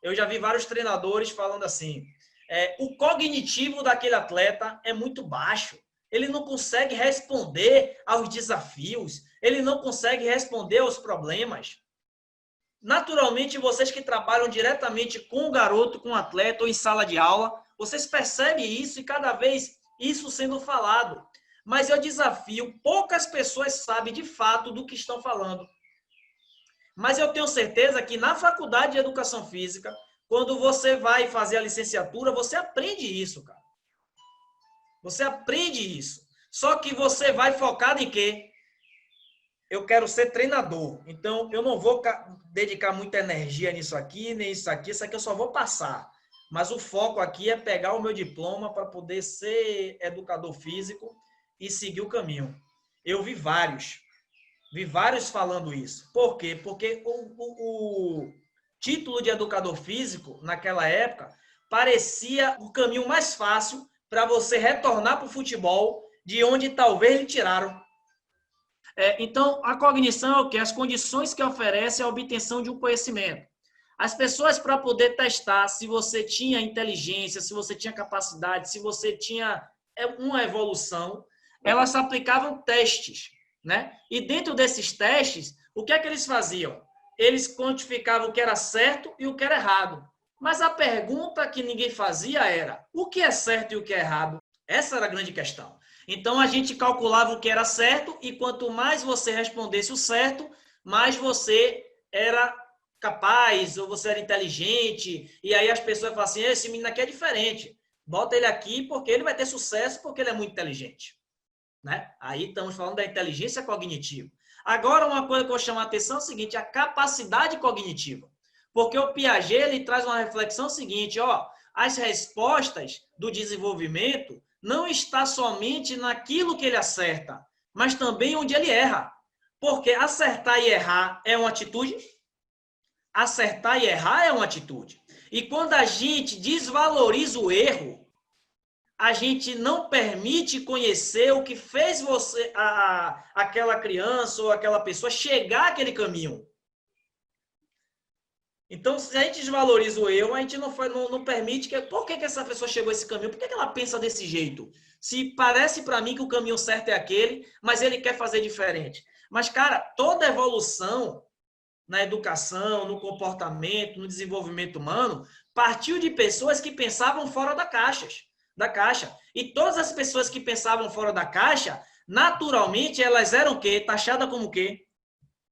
eu já vi vários treinadores falando assim, o cognitivo daquele atleta é muito baixo. Ele não consegue responder aos desafios, ele não consegue responder aos problemas. Naturalmente, vocês que trabalham diretamente com o garoto, com o atleta ou em sala de aula, vocês percebem isso e cada vez isso sendo falado. Mas eu desafio, poucas pessoas sabem de fato do que estão falando. Mas eu tenho certeza que na faculdade de Educação Física, quando você vai fazer a licenciatura, você aprende isso, cara. Você aprende isso. Só que você vai focado em quê? Eu quero ser treinador. Então, eu não vou dedicar muita energia nisso aqui, nem isso aqui. Isso aqui eu só vou passar. Mas o foco aqui é pegar o meu diploma para poder ser educador físico e seguir o caminho. Eu vi vários falando isso. Por quê? Porque o título de educador físico, naquela época, parecia o caminho mais fácil para você retornar para o futebol, de onde talvez lhe tiraram. Então, a cognição é o quê? As condições que oferece a obtenção de um conhecimento. As pessoas, para poder testar se você tinha inteligência, se você tinha capacidade, se você tinha uma evolução, elas aplicavam testes, né? E dentro desses testes, o que é que eles faziam? Eles quantificavam o que era certo e o que era errado. Mas a pergunta que ninguém fazia era: o que é certo e o que é errado? Essa era a grande questão. Então, a gente calculava o que era certo e quanto mais você respondesse o certo, mais você era capaz ou você era inteligente. E aí as pessoas falam assim, esse menino aqui é diferente. Bota ele aqui porque ele vai ter sucesso porque ele é muito inteligente. Né? Aí estamos falando da inteligência cognitiva. Agora, uma coisa que eu vou chamar a atenção é o seguinte, a capacidade cognitiva. Porque o Piaget ele traz uma reflexão seguinte, as respostas do desenvolvimento não está somente naquilo que ele acerta, mas também onde ele erra. Porque acertar e errar é uma atitude. Acertar e errar é uma atitude. E quando a gente desvaloriza o erro, a gente não permite conhecer o que fez você, aquela criança ou aquela pessoa chegar àquele caminho. Então, se a gente desvaloriza o erro, a gente não permite que... Por que essa pessoa chegou a esse caminho? Por que ela pensa desse jeito? Se parece para mim que o caminho certo é aquele, mas ele quer fazer diferente. Mas, cara, toda evolução na educação, no comportamento, no desenvolvimento humano, partiu de pessoas que pensavam fora da caixa. E todas as pessoas que pensavam fora da caixa, naturalmente, elas eram o quê? Taxadas como o quê?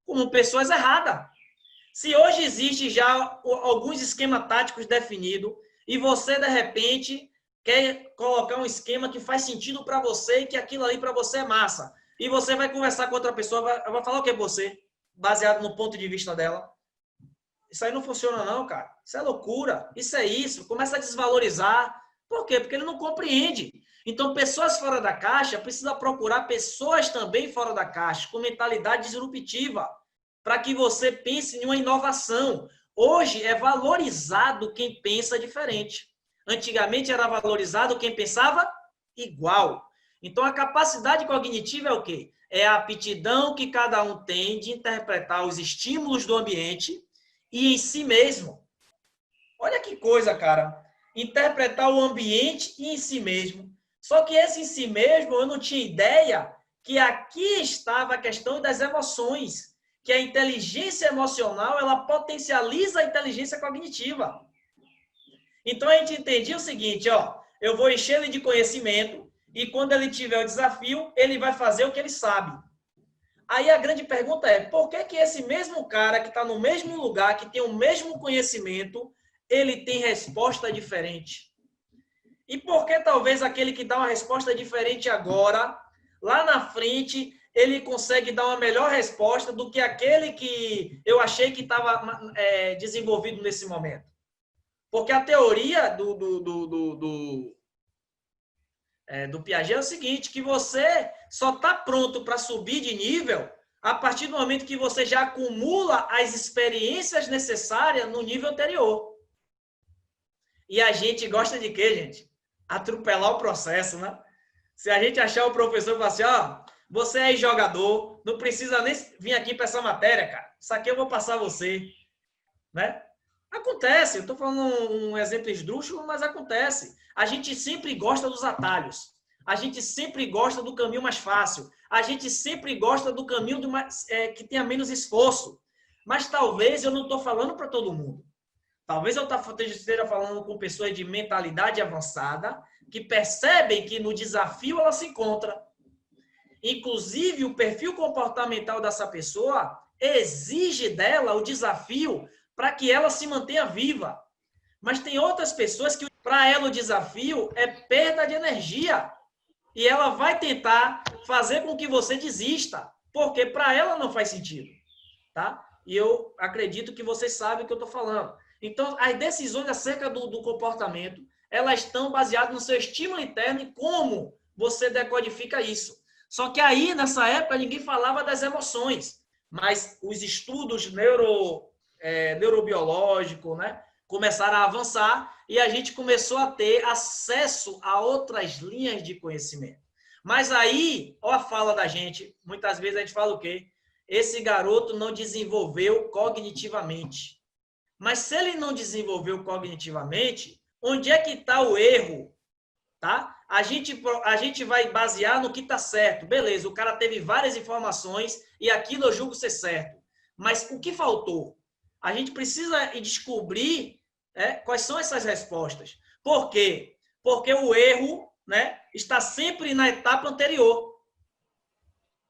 Como pessoas erradas. Se hoje existe já alguns esquemas táticos definidos e você, de repente, quer colocar um esquema que faz sentido para você e que aquilo ali para você é massa, e você vai conversar com outra pessoa, vai falar o que é você, baseado no ponto de vista dela. Isso aí não funciona não, cara. Isso é loucura. Isso é isso. Começa a desvalorizar. Por quê? Porque ele não compreende. Então, pessoas fora da caixa precisa procurar pessoas também fora da caixa, com mentalidade disruptiva, para que você pense em uma inovação. Hoje é valorizado quem pensa diferente. Antigamente era valorizado quem pensava igual. Então, a capacidade cognitiva é o quê? É a aptidão que cada um tem de interpretar os estímulos do ambiente e em si mesmo. Olha que coisa, cara. Interpretar o ambiente e em si mesmo. Só que esse em si mesmo, eu não tinha ideia que aqui estava a questão das emoções, que a inteligência emocional, ela potencializa a inteligência cognitiva. Então, a gente entendia o seguinte, eu vou encher ele de conhecimento e quando ele tiver o desafio, ele vai fazer o que ele sabe. Aí a grande pergunta é, por que esse mesmo cara que está no mesmo lugar, que tem o mesmo conhecimento, ele tem resposta diferente? E por que talvez aquele que dá uma resposta diferente agora, lá na frente, ele consegue dar uma melhor resposta do que aquele que eu achei que estava desenvolvido nesse momento? Porque a teoria do Piaget é o seguinte, que você só está pronto para subir de nível a partir do momento que você já acumula as experiências necessárias no nível anterior. E a gente gosta de quê, gente? Atropelar o processo, né? Se a gente achar o professor e falar assim, você é jogador, não precisa nem vir aqui para essa matéria, cara. Isso aqui eu vou passar você, né? Acontece, eu estou falando um exemplo esdrúxulo, mas acontece. A gente sempre gosta dos atalhos. A gente sempre gosta do caminho mais fácil. A gente sempre gosta do caminho que tenha menos esforço. Mas talvez eu não estou falando para todo mundo. Talvez eu esteja falando com pessoas de mentalidade avançada que percebem que no desafio ela se encontra. Inclusive, o perfil comportamental dessa pessoa exige dela o desafio para que ela se mantenha viva. Mas tem outras pessoas que, para ela, o desafio é perda de energia. E ela vai tentar fazer com que você desista, porque para ela não faz sentido. Tá? E eu acredito que vocês sabem o que eu estou falando. Então, as decisões acerca do comportamento, elas estão baseadas no seu estímulo interno e como você decodifica isso. Só que aí, nessa época, ninguém falava das emoções. Mas os estudos neurobiológicos, né, começaram a avançar e a gente começou a ter acesso a outras linhas de conhecimento. Mas aí, ó a fala da gente, muitas vezes a gente fala o quê? Esse garoto não desenvolveu cognitivamente. Mas se ele não desenvolveu cognitivamente, onde é que está o erro? Tá? A gente vai basear no que está certo. Beleza, o cara teve várias informações e aquilo eu julgo ser certo. Mas o que faltou? A gente precisa descobrir quais são essas respostas. Por quê? Porque o erro, né, está sempre na etapa anterior.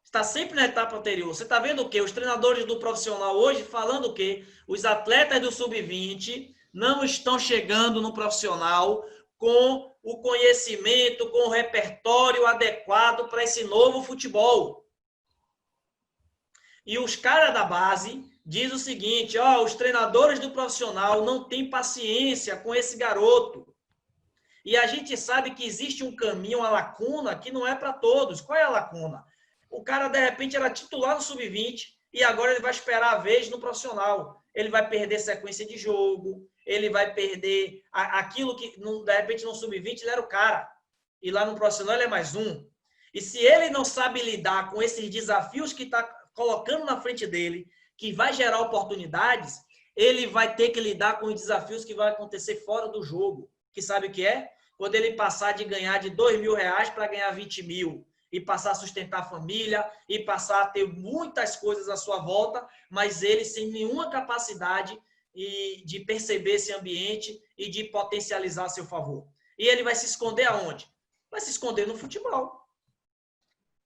Está sempre na etapa anterior. Você está vendo o quê? Os treinadores do profissional hoje falando o quê? Os atletas do sub-20 não estão chegando no profissional com o conhecimento, com o repertório adequado para esse novo futebol. E os caras da base diz o seguinte, ó, os treinadores do profissional não têm paciência com esse garoto. E a gente sabe que existe um caminho, uma lacuna que não é para todos. Qual é a lacuna? O cara, de repente, era titular no sub-20 e agora ele vai esperar a vez no profissional. Ele vai perder sequência de jogo, ele vai perder aquilo que, de repente, no sub-20 ele era o cara. E lá no profissional ele é mais um. E se ele não sabe lidar com esses desafios que está colocando na frente dele, que vai gerar oportunidades, ele vai ter que lidar com os desafios que vai acontecer fora do jogo. Que sabe o que é? Quando ele passar de ganhar de R$2.000 para ganhar 20 mil. E passar a sustentar a família, e passar a ter muitas coisas à sua volta, mas ele sem nenhuma capacidade de perceber esse ambiente e de potencializar a seu favor. E ele vai se esconder aonde? Vai se esconder no futebol.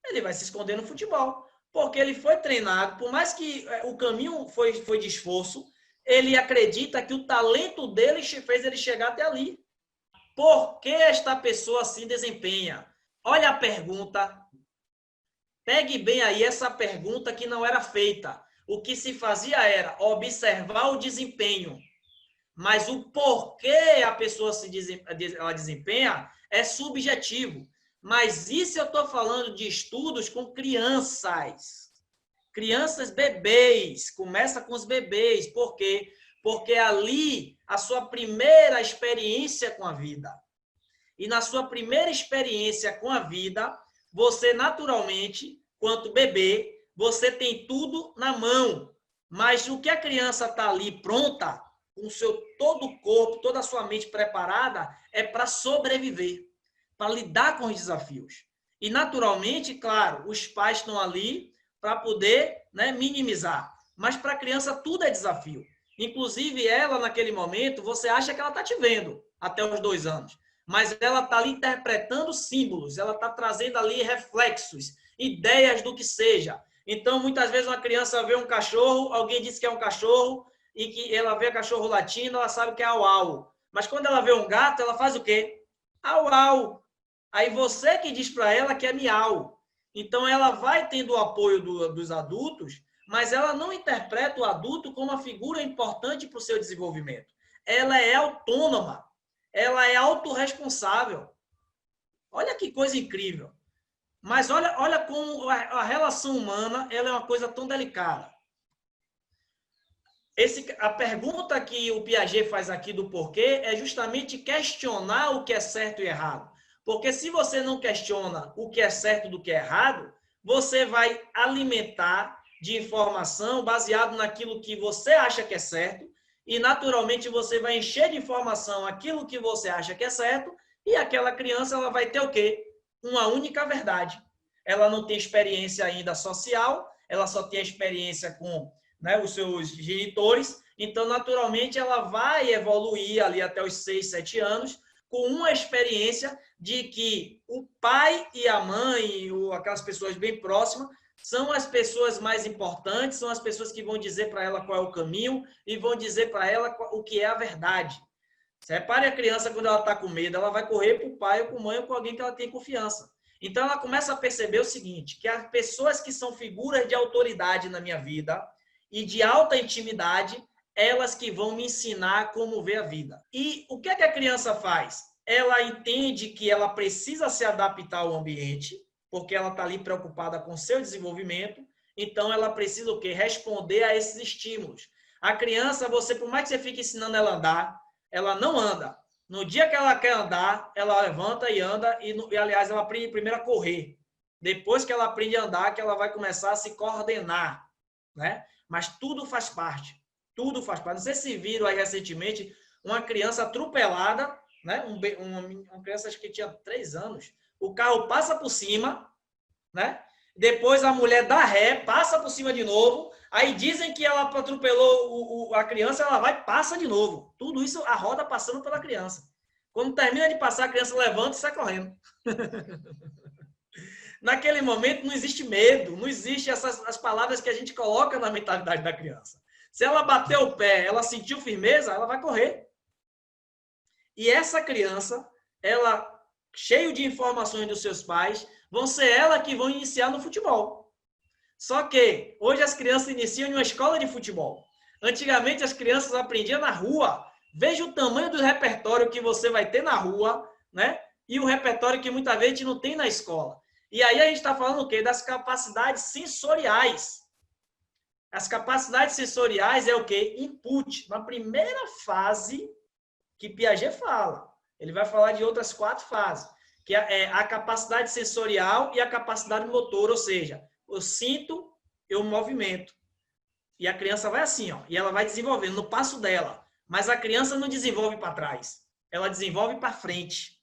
Ele vai se esconder no futebol. Porque ele foi treinado, por mais que o caminho foi de esforço, ele acredita que o talento dele fez ele chegar até ali. Por que esta pessoa assim desempenha? Olha a pergunta. Pegue bem aí essa pergunta que não era feita. O que se fazia era observar o desempenho. Mas o porquê a pessoa ela desempenha é subjetivo. Mas isso eu estou falando de estudos com crianças. Crianças bebês. Começa com os bebês. Por quê? Porque ali a sua primeira experiência com a vida. E na sua primeira experiência com a vida, você naturalmente, quanto bebê, você tem tudo na mão. Mas o que a criança está ali pronta, com o seu todo o corpo, toda a sua mente preparada, é para sobreviver, para lidar com os desafios. E naturalmente, claro, os pais estão ali para poder, né, minimizar. Mas para a criança tudo é desafio. Inclusive ela, naquele momento, você acha que ela está te vendo até os 2 anos. Mas ela está ali interpretando símbolos, ela está trazendo ali reflexos, ideias do que seja. Então, muitas vezes uma criança vê um cachorro, alguém disse que é um cachorro, e que ela vê cachorro latindo, ela sabe que é au-au. Mas quando ela vê um gato, ela faz o quê? Au-au. Aí você que diz para ela que é miau. Então, ela vai tendo o apoio dos adultos, mas ela não interpreta o adulto como uma figura importante para o seu desenvolvimento. Ela é autônoma. Ela é autorresponsável. Olha que coisa incrível. Mas olha como a relação humana ela é uma coisa tão delicada. A pergunta que o Piaget faz aqui do porquê é justamente questionar o que é certo e errado. Porque se você não questiona o que é certo do que é errado, você vai alimentar de informação baseado naquilo que você acha que é certo e naturalmente você vai encher de informação aquilo que você acha que é certo, e aquela criança ela vai ter o quê? Uma única verdade. Ela não tem experiência ainda social, ela só tem experiência com, né, os seus genitores, então naturalmente ela vai evoluir ali até os 6, 7 anos com uma experiência de que o pai e a mãe, ou aquelas pessoas bem próximas, são as pessoas mais importantes, são as pessoas que vão dizer para ela qual é o caminho e vão dizer para ela o que é a verdade. Repare a criança quando ela está com medo, ela vai correr para o pai ou para a mãe ou com alguém que ela tem confiança. Então ela começa a perceber o seguinte, que as pessoas que são figuras de autoridade na minha vida e de alta intimidade, elas que vão me ensinar como ver a vida. E o que é que a criança faz? Ela entende que ela precisa se adaptar ao ambiente, porque ela está ali preocupada com o seu desenvolvimento, então ela precisa o quê? Responder a esses estímulos. A criança, você, por mais que você fique ensinando ela a andar, ela não anda. No dia que ela quer andar, ela levanta e anda, e aliás, ela aprende primeiro a correr. Depois que ela aprende a andar, que ela vai começar a se coordenar, né? Mas tudo faz parte. Tudo faz parte. Não sei se viram aí recentemente uma criança atropelada, né? Uma criança acho que tinha 3 anos. O carro passa por cima, né? Depois a mulher dá ré, passa por cima de novo. Aí dizem que ela atropelou a criança, ela vai e passa de novo. Tudo isso, a roda passando pela criança. Quando termina de passar, a criança levanta e sai correndo. Naquele momento não existe medo, não existe as palavras que a gente coloca na mentalidade da criança. Se ela bater o pé, ela sentiu firmeza, ela vai correr. E essa criança, ela, cheio de informações dos seus pais, vão ser ela que vão iniciar no futebol. Só que hoje as crianças iniciam em uma escola de futebol. Antigamente as crianças aprendiam na rua. Veja o tamanho do repertório que você vai ter na rua, né? E o repertório que muitas vezes a gente não tem na escola. E aí a gente está falando o quê? Das capacidades sensoriais. As capacidades sensoriais é o quê? Input. Na primeira fase que Piaget fala. Ele vai falar de outras 4 fases, que é a capacidade sensorial e a capacidade motora, ou seja, eu sinto, eu movimento. E a criança vai assim, ó, e ela vai desenvolvendo no passo dela. Mas a criança não desenvolve para trás, ela desenvolve para frente.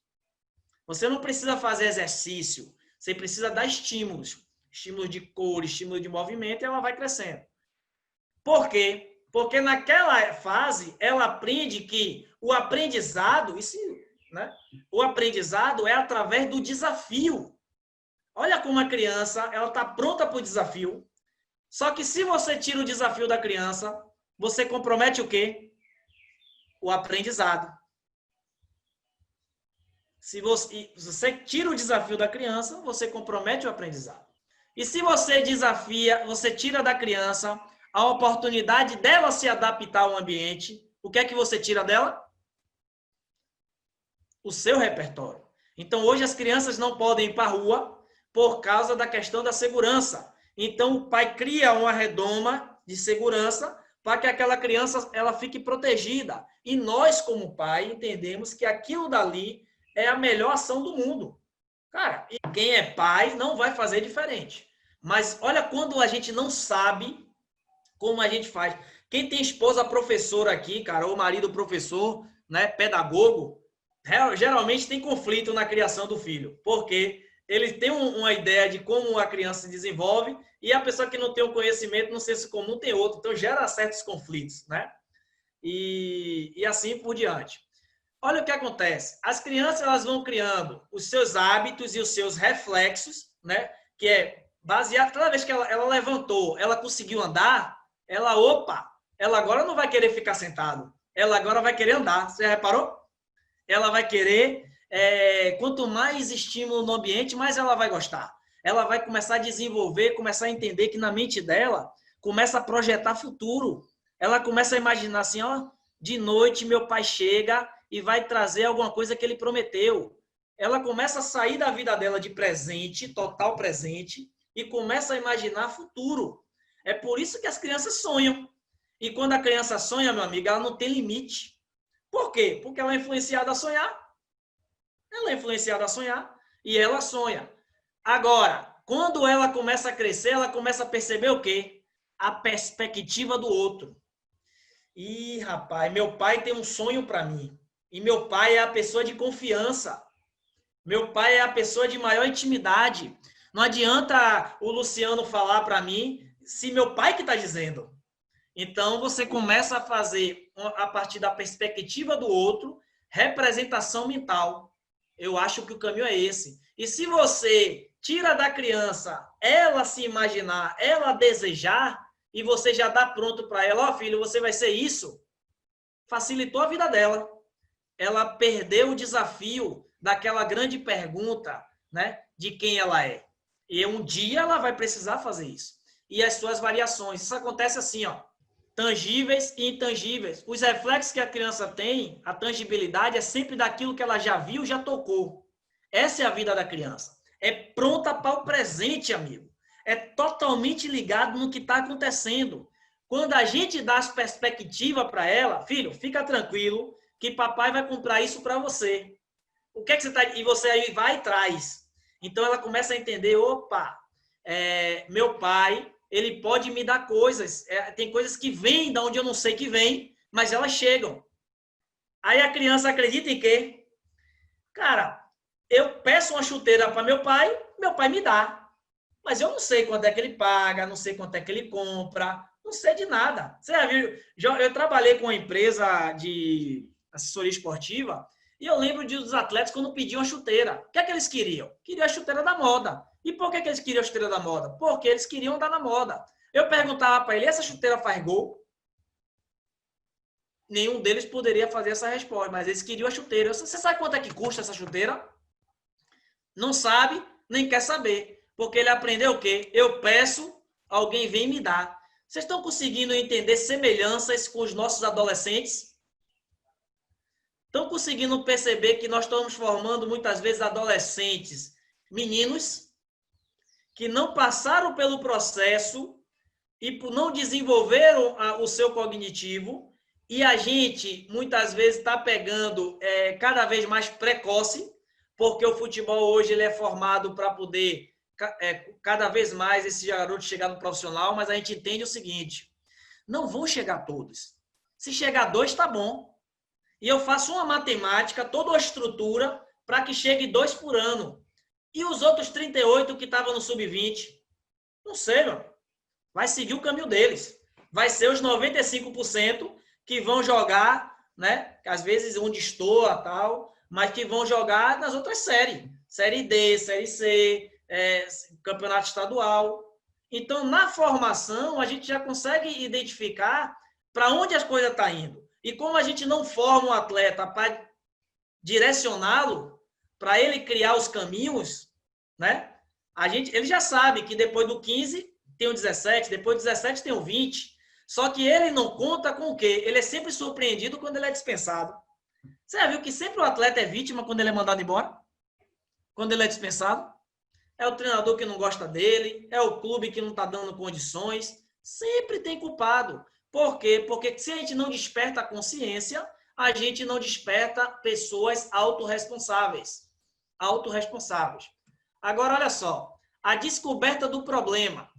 Você não precisa fazer exercício, você precisa dar estímulos. Estímulo de cor, estímulo de movimento, e ela vai crescendo. Por quê? Porque naquela fase, ela aprende que o aprendizado, isso, né? O aprendizado é através do desafio. Olha como a criança, ela está pronta para o desafio. Só que se você tira o desafio da criança, você compromete o quê? O aprendizado. Se você tira o desafio da criança, você compromete o aprendizado. E se você desafia, você tira da criança a oportunidade dela se adaptar ao ambiente, o que é que você tira dela? O seu repertório. Então, hoje as crianças não podem ir para a rua por causa da questão da segurança. Então, o pai cria uma redoma de segurança para que aquela criança ela fique protegida. E nós, como pai, entendemos que aquilo dali é a melhor ação do mundo. Cara, e quem é pai não vai fazer diferente. Mas olha quando a gente não sabe como a gente faz. Quem tem esposa professora aqui, cara, ou marido professor, né, pedagogo, geralmente tem conflito na criação do filho, porque ele tem uma ideia de como a criança se desenvolve e a pessoa que não tem o conhecimento no senso comum tem outro, então gera certos conflitos, né? E assim por diante. Olha o que acontece. As crianças elas vão criando os seus hábitos e os seus reflexos, né? Que é baseado, cada vez que ela levantou, ela conseguiu andar, ela agora não vai querer ficar sentado. Ela agora vai querer andar. Você já reparou? Ela vai querer, quanto mais estímulo no ambiente, mais ela vai gostar. Ela vai começar a desenvolver, começar a entender que na mente dela começa a projetar futuro. Ela começa a imaginar assim, ó, de noite meu pai chega e vai trazer alguma coisa que ele prometeu. Ela começa a sair da vida dela de presente, total presente, e começa a imaginar futuro. É por isso que as crianças sonham. E quando a criança sonha, meu amigo, ela não tem limite. Por quê? Porque ela é influenciada a sonhar. Ela é influenciada a sonhar e ela sonha. Agora, quando ela começa a crescer, ela começa a perceber o quê? A perspectiva do outro. Ih, rapaz, meu pai tem um sonho para mim. E meu pai é a pessoa de confiança. Meu pai é a pessoa de maior intimidade. Não adianta o Luciano falar para mim se meu pai que está dizendo. Então, você começa a fazer, a partir da perspectiva do outro, representação mental. Eu acho que o caminho é esse. E se você tira da criança ela se imaginar, ela desejar, e você já dá pronto para ela, ó, filho, você vai ser isso, facilitou a vida dela. Ela perdeu o desafio daquela grande pergunta, né, de quem ela é. E um dia ela vai precisar fazer isso. E as suas variações. Isso acontece assim, ó, tangíveis e intangíveis. Os reflexos que a criança tem, a tangibilidade é sempre daquilo que ela já viu, já tocou. Essa é a vida da criança. É pronta para o presente, amigo. É totalmente ligado no que está acontecendo. Quando a gente dá as perspectivas para ela, filho, fica tranquilo que papai vai comprar isso para você. O que é que você está... E você aí vai e traz. Então ela começa a entender, opa, meu pai, ele pode me dar coisas. Tem coisas que vêm de onde eu não sei que vêm, mas elas chegam. Aí a criança acredita em quê? Cara, eu peço uma chuteira para meu pai me dá. Mas eu não sei quanto é que ele paga, não sei quanto é que ele compra, não sei de nada. Você já viu? Eu trabalhei com uma empresa de assessoria esportiva e eu lembro dos atletas quando pediam a chuteira. O que é que eles queriam? Queriam a chuteira da moda. E por que eles queriam a chuteira da moda? Porque eles queriam andar na moda. Eu perguntava para ele, essa chuteira faz gol? Nenhum deles poderia fazer essa resposta, mas eles queriam a chuteira. Você sabe quanto é que custa essa chuteira? Não sabe, nem quer saber. Porque ele aprendeu o quê? Eu peço, alguém vem me dar. Vocês estão conseguindo entender semelhanças com os nossos adolescentes? Estão conseguindo perceber que nós estamos formando muitas vezes adolescentes, meninos, que não passaram pelo processo e não desenvolveram o seu cognitivo, e a gente muitas vezes está pegando cada vez mais precoce, porque o futebol hoje ele é formado para poder cada vez mais esse garoto chegar no profissional, mas a gente entende o seguinte, não vão chegar todos. Se chegar 2, tá bom. E eu faço uma matemática, toda uma estrutura, para que chegue 2 por ano. E os outros 38 que estavam no sub-20? Não sei, meu. Vai seguir o caminho deles. Vai ser os 95% que vão jogar, né? Às vezes um destoa, tal, mas que vão jogar nas outras séries. Série D, Série C, campeonato estadual. Então, na formação, a gente já consegue identificar para onde as coisas estão indo. E como a gente não forma um atleta para direcioná-lo, para ele criar os caminhos, né? Ele já sabe que depois do 15 tem o 17, depois do 17 tem o 20. Só que ele não conta com o quê? Ele é sempre surpreendido quando ele é dispensado. Você já viu que sempre o atleta é vítima quando ele é mandado embora? Quando ele é dispensado? É o treinador que não gosta dele, é o clube que não está dando condições. Sempre tem culpado. Por quê? Porque se a gente não desperta a consciência, a gente não desperta pessoas autorresponsáveis. Autorresponsáveis. Agora, olha só. A descoberta do problema.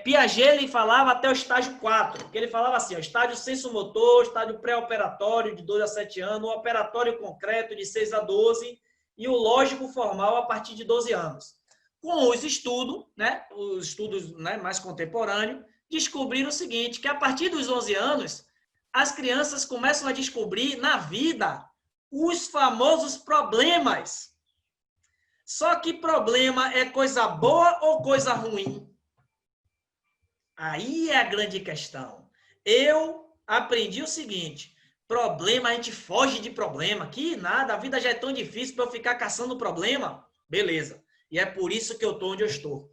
Piaget ele falava até o estágio 4, que ele falava assim, ó, estágio sensomotor, estágio pré-operatório de 2 a 7 anos, o operatório concreto de 6 a 12 e o lógico formal a partir de 12 anos. Com os estudos né, mais contemporâneos, descobriram o seguinte, que a partir dos 11 anos, as crianças começam a descobrir na vida os famosos problemas. Só que problema é coisa boa ou coisa ruim? Aí é a grande questão. Eu aprendi o seguinte, problema, a gente foge de problema, que nada, a vida já é tão difícil para eu ficar caçando problema. Beleza. E é por isso que eu estou onde eu estou.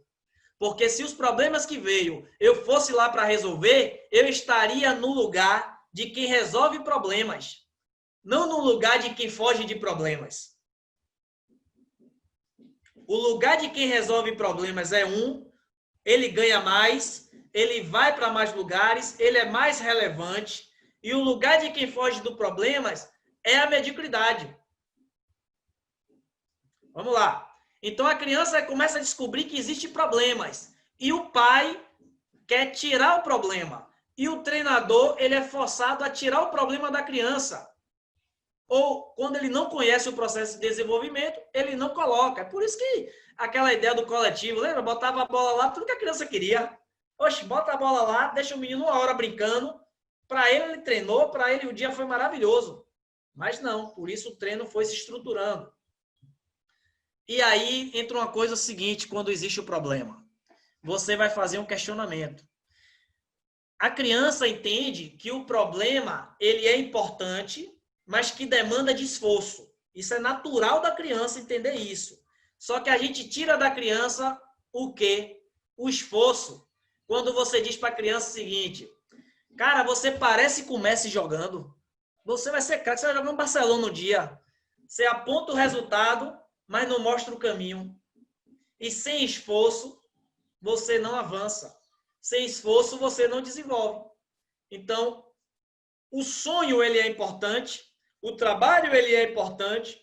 Porque se os problemas que veio eu fosse lá para resolver, eu estaria no lugar de quem resolve problemas, não no lugar de quem foge de problemas. O lugar de quem resolve problemas é ele ganha mais, ele vai para mais lugares, ele é mais relevante, e o lugar de quem foge do problemas é a mediocridade. Vamos lá. Então a criança começa a descobrir que existem problemas, e o pai quer tirar o problema. e o treinador ele é forçado a tirar o problema da criança. Ou, quando ele não conhece o processo de desenvolvimento, ele não coloca. É por isso que aquela ideia do coletivo, lembra? Botava a bola lá, tudo que a criança queria. Oxe, bota a bola lá, deixa o menino uma hora brincando. Para ele treinou, para ele o dia foi maravilhoso. Mas não, por isso o treino foi se estruturando. E aí entra uma coisa seguinte, quando existe o problema. Você vai fazer um questionamento. A criança entende que o problema ele é importante, mas que demanda de esforço. Isso é natural da criança entender isso. Só que a gente tira da criança o quê? O esforço. Quando você diz para a criança o seguinte, cara, você parece com o Messi jogando. Você vai ser craque, você vai jogar no Barcelona um dia. Você aponta o resultado, mas não mostra o caminho. E sem esforço, você não avança. Sem esforço, você não desenvolve. Então, o sonho ele é importante, o trabalho ele é importante,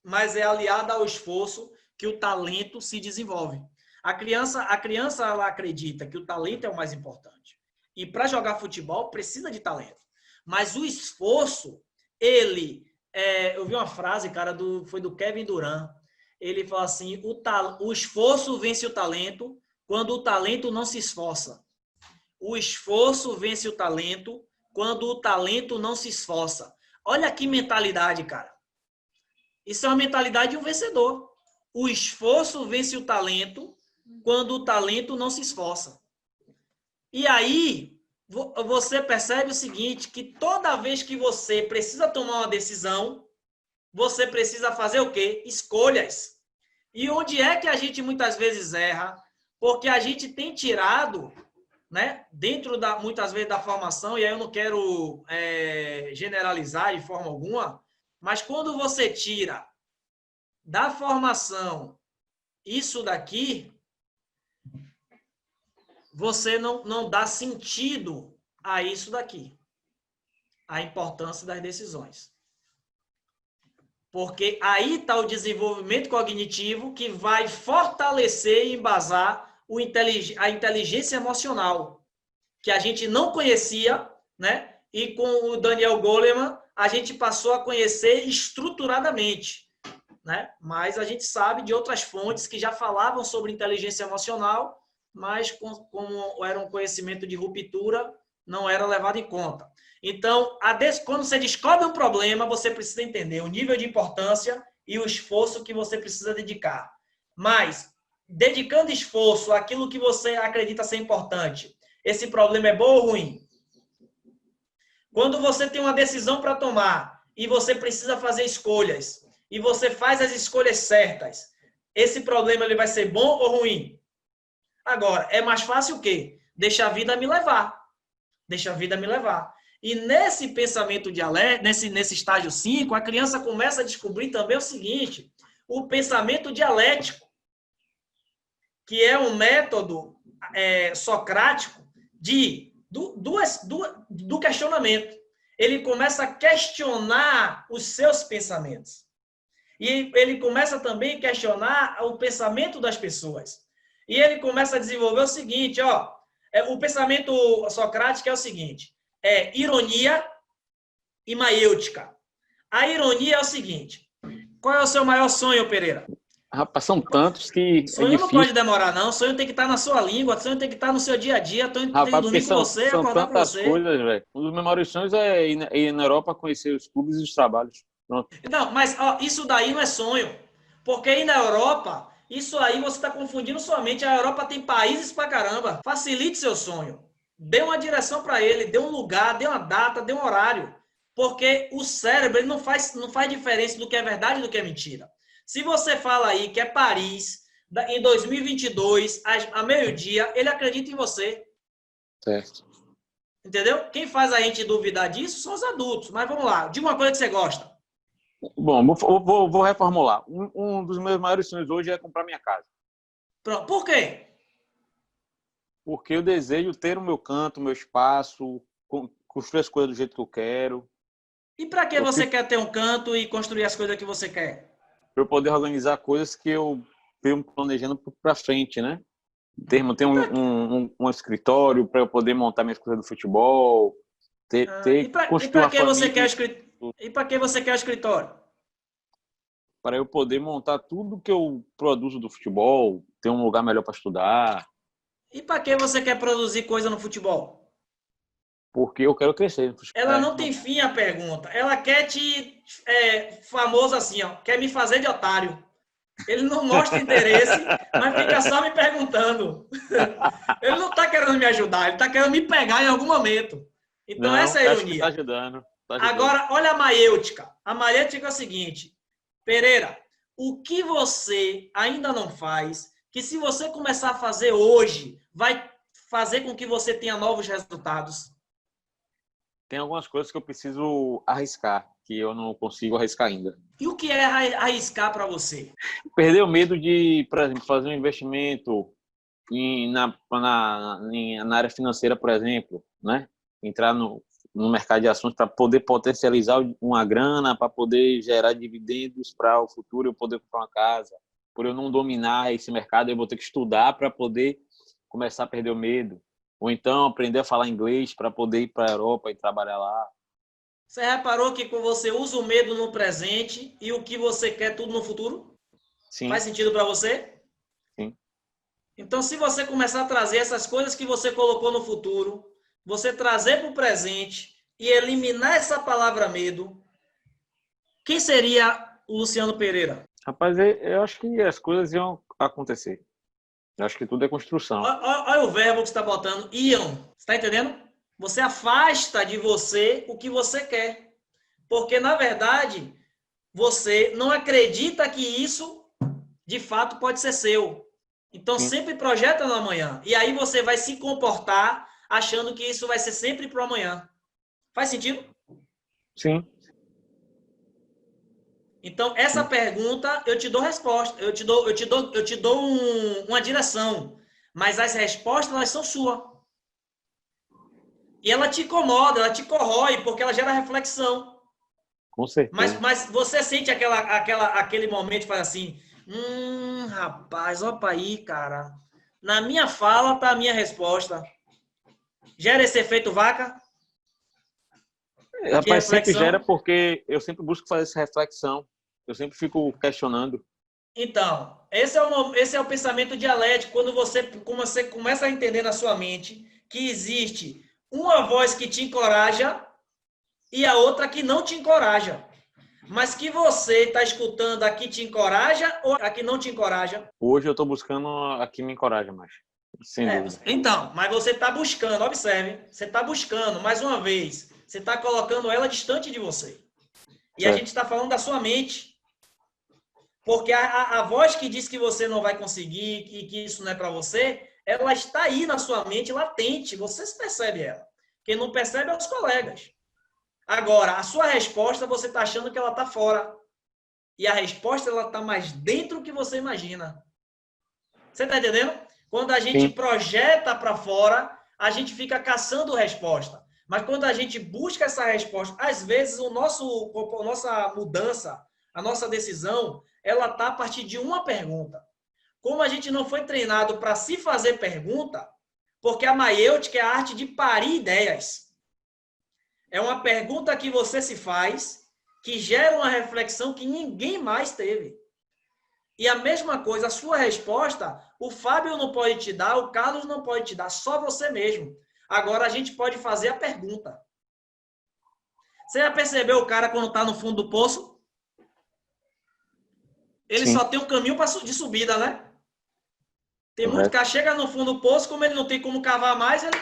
mas é aliado ao esforço que o talento se desenvolve. A criança ela acredita que o talento é o mais importante. E para jogar futebol precisa de talento. Mas o esforço, eu vi uma frase, cara, foi do Kevin Durant. Ele fala assim: o esforço vence o talento quando o talento não se esforça. O esforço vence o talento quando o talento não se esforça. Olha que mentalidade, cara. Isso é uma mentalidade de um vencedor. O esforço vence o talento quando o talento não se esforça. E aí, você percebe o seguinte, que toda vez que você precisa tomar uma decisão, você precisa fazer o quê? Escolhas. E onde é que a gente muitas vezes erra? Porque a gente tem tirado, né, dentro muitas vezes da formação, e aí eu não quero generalizar de forma alguma, mas quando você tira da formação isso daqui, você não dá sentido a isso daqui, a importância das decisões. Porque aí está o desenvolvimento cognitivo que vai fortalecer e embasar a inteligência emocional, que a gente não conhecia, né? E com o Daniel Goleman, a gente passou a conhecer estruturadamente, né? Mas a gente sabe de outras fontes que já falavam sobre inteligência emocional, mas como era um conhecimento de ruptura, não era levado em conta. Então, quando você descobre um problema, você precisa entender o nível de importância e o esforço que você precisa dedicar. Mas, dedicando esforço àquilo que você acredita ser importante, esse problema é bom ou ruim? Quando você tem uma decisão para tomar e você precisa fazer escolhas, e você faz as escolhas certas, esse problema ele vai ser bom ou ruim? Agora, é mais fácil o quê? Deixa a vida me levar. Deixa a vida me levar. E nesse pensamento dialético, nesse estágio 5, a criança começa a descobrir também o seguinte, o pensamento dialético, que é um método socrático do questionamento. Ele começa a questionar os seus pensamentos. E ele começa também a questionar o pensamento das pessoas. E ele começa a desenvolver o seguinte, o pensamento socrático é o seguinte, ironia e maiêutica. A ironia é o seguinte, qual é o seu maior sonho, Pereira? Rapaz, são tantos que sonho é não difícil. pode demorar, não. Sonho tem que estar na sua língua, sonho tem que estar no seu dia a dia. Tenho que Rapaz, porque dormir com você, são acordar com tantas você. coisas, velho. Um dos meus maiores sonhos é ir na Europa conhecer os clubes e os trabalhos. Pronto. Não, mas isso daí não é sonho. Porque aí na Europa, isso aí você está confundindo sua mente. A Europa tem países pra caramba. Facilite seu sonho. Dê uma direção para ele, dê um lugar, dê uma data, dê um horário. Porque o cérebro ele não faz diferença do que é verdade e do que é mentira. Se você fala aí que é Paris, em 2022, a meio-dia, ele acredita em você. Certo. Entendeu? Quem faz a gente duvidar disso são os adultos. Mas vamos lá, diga uma coisa que você gosta. Bom, vou reformular. Um dos meus maiores sonhos hoje é comprar minha casa. Pronto. Por quê? Porque eu desejo ter o meu canto, o meu espaço, construir as coisas do jeito que eu quero. E para que você quer ter um canto e construir as coisas que você quer? Para eu poder organizar coisas que eu venho planejando para frente, né? ter um escritório para eu poder montar minhas coisas do futebol, E construir para uma que você quer família, e para que você quer o escritório? para eu poder montar tudo que eu produzo do futebol, ter um lugar melhor para estudar, E para que você quer produzir coisa no futebol? porque eu quero crescer no futebol. Ela não tem fim a pergunta. Ela quer famoso assim, ó, quer me fazer de otário. Ele não mostra interesse, mas fica só me perguntando. Ele não está querendo me ajudar, ele está querendo me pegar em algum momento. Então, Não, essa é a acho que está ironia. ajudando. Tá ajudando. Agora, olha a maiêutica. A maiêutica é o seguinte: Pereira, o que você ainda não faz, que se você começar a fazer hoje, vai fazer com que você tenha novos resultados? Tem algumas coisas que eu preciso arriscar, que eu não consigo arriscar ainda. E o que é arriscar para você? Perder o medo de, por exemplo, fazer um investimento na área financeira, por exemplo, né? Entrar no mercado de ações para poder potencializar uma grana, para poder gerar dividendos para o futuro eu poder comprar uma casa. Por eu não dominar esse mercado, eu vou ter que estudar para poder começar a perder o medo. Ou então aprender a falar inglês para poder ir para a Europa e trabalhar lá. Você reparou que você usa o medo no presente e o que você quer tudo no futuro? Sim, Faz sentido para você? sim. Então, se você começar a trazer essas coisas que você colocou no futuro, você trazer para o presente e eliminar essa palavra medo, quem seria o Luciano Pereira? Rapaz, eu acho que as coisas iam acontecer. Eu acho que tudo é construção. Olha o verbo que você está botando, iam. Você está entendendo? Você afasta de você o que você quer. Porque, na verdade, você não acredita que isso, de fato, pode ser seu. Então, Sim, sempre projeta no amanhã. E aí você vai se comportar achando que isso vai ser sempre para o amanhã. Faz sentido? sim, Então, essa sim. pergunta eu te dou resposta, eu te dou uma direção, mas as respostas elas são suas. E ela te incomoda, ela te corrói, porque ela gera reflexão. Com certeza. Mas você sente aquele momento e fala assim: rapaz, opa aí, cara. Na minha fala tá a minha resposta. Gera esse efeito vaca de Rapaz, sempre gera reflexão? porque eu sempre busco fazer essa reflexão. Eu sempre fico questionando. Então, esse é o pensamento dialético, quando você começa a entender na sua mente que existe uma voz que te encoraja e a outra que não te encoraja. Mas que você está escutando a que te encoraja ou a que não te encoraja? Hoje eu estou buscando a que me encoraja mais. Sem dúvida. Então, mas você está buscando, observe, você está buscando, mais uma vez, você está colocando ela distante de você. E a gente Certo. está falando da sua mente. Porque a voz que diz que você não vai conseguir e que isso não é para você, ela está aí na sua mente, latente. Você se percebe ela. Quem não percebe é os colegas. Agora, a sua resposta, você está achando que ela está fora. E a resposta, ela está mais dentro do que você imagina. Você está entendendo? Quando a gente Sim, projeta para fora, a gente fica caçando resposta. Mas quando a gente busca essa resposta, às vezes a nossa mudança, a nossa decisão, ela está a partir de uma pergunta. Como a gente não foi treinado para se fazer pergunta, porque a maiêutica é a arte de parir ideias. É uma pergunta que você se faz, que gera uma reflexão que ninguém mais teve. E a mesma coisa, a sua resposta, o Fábio não pode te dar, o Carlos não pode te dar, só você mesmo. Agora a gente pode fazer a pergunta. Você já percebeu o cara quando está no fundo do poço? Ele sim. só tem um caminho de subida, né? Tem muito Correto. cara chega no fundo do poço, como ele não tem como cavar mais, ele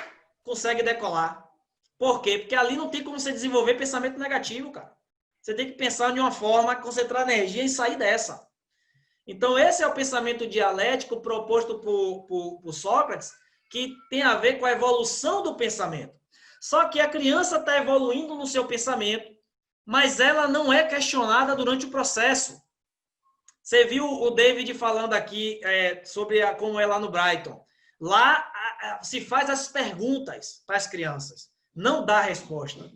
consegue decolar. Por quê? Porque ali não tem como você desenvolver pensamento negativo, cara. Você tem que pensar de uma forma, concentrar energia e sair dessa. Então, esse é o pensamento dialético proposto por Sócrates, que tem a ver com a evolução do pensamento. Só que a criança está evoluindo no seu pensamento, mas ela não é questionada durante o processo. Você viu o David falando aqui sobre como é lá no Brighton. Lá se faz as perguntas para as crianças, não dá a resposta.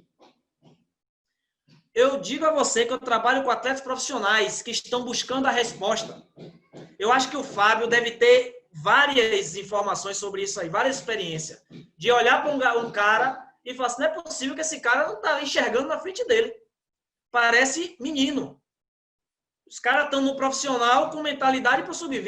Eu digo a você que eu trabalho com atletas profissionais que estão buscando a resposta. Eu acho que o Fábio deve ter várias informações sobre isso aí, várias experiências. De olhar para um cara e falar assim, não é possível que esse cara não está enxergando na frente dele. Parece menino. Os caras estão no profissional com mentalidade para o sub-20.